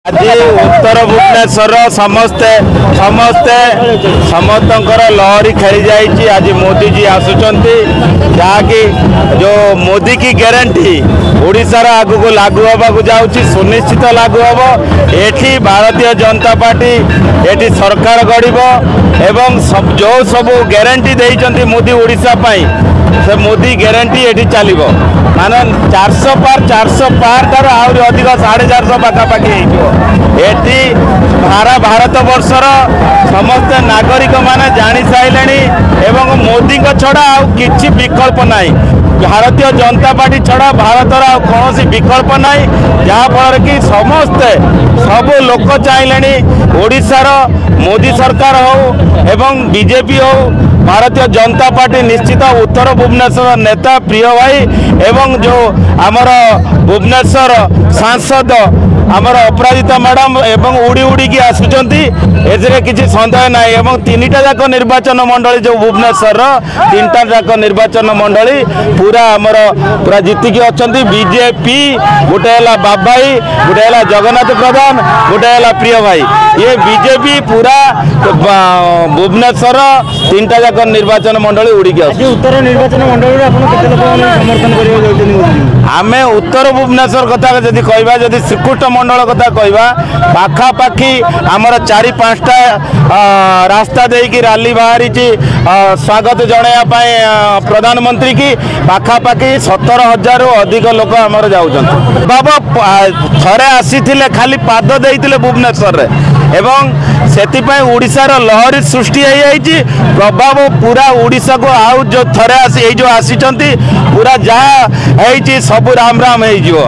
आज उत्तर भुवनेश्वर समस्ते समस्ते समस्त लहरी खेली जाइए। आज मोदी जी आसुचंती जहाँकि जो मोदी की गारंटी ओडिशार आग को लागू होगा जाऊँगी सुनिश्चित लागू हम। एठी भारतीय जनता पार्टी एठी सरकार गढ़ एवं जो सब गारंटी देइचंती मोदी ओडिशा पाई से मोदी गारंटी एठी चलिबो माने 400 पार तार आउरी अधिक 450 पाखापाखि एठी सारा भारत वर्षर समस्त नागरिक माने जानी साइलेनी एवं मोदी को छड़ा आ किछि विकल्प नाही। भारतीय जनता पार्टी छड़ा भारतर कौन विकल्प नाही जहाँफल कि समस्ते सब लोक चाहिए ओडिशार मोदी सरकार हो एवं बीजेपी हो भारतीय जनता पार्टी निश्चित उत्तर भुवनेश्वर नेता प्रिय भाई एवं जो आमर भुवनेश्वर सांसद आमर अपराजिता मैडम एवं उड़ी उड़ी की आसुचंती एजरे किसी सन्देह ना एवं तीनटा जाक निर्वाचन मंडली जो भुवनेश्वर तीनटा जाक निर्वाचन मंडली पूरा आमर पूरा जीतिकी अच्छी बीजेपी गोटे है बाबाई गोटे है जगन्नाथ प्रधान गोटे है प्रिय भाई ये बीजेपी पूरा भुवनेश्वर तीनटा जाक निर्वाचन मंडली उड़ी उत्तर निर्वाचन मंडली समर्थन कर आम उत्तर भुवनेश्वर कथा जदि कहवा जदि श्रीकृष्ण मंडल कथा कहवा पाखापाखि आमर 4-5टा रास्ता देकी रैली बाहरी स्वागत जनायापाई प्रधानमंत्री की पाखापाखि 17,000 अधिक लोक आमर जाऊँ बाबा थरे आसी खाली पाद देते भुवनेश्वर एवं से ओडिशार लहरी सृष्टि प्रभाव पूरा ओडिशा को आउ जो थरे आसी जो आसी पूरा जहाँ सब राम राम हो।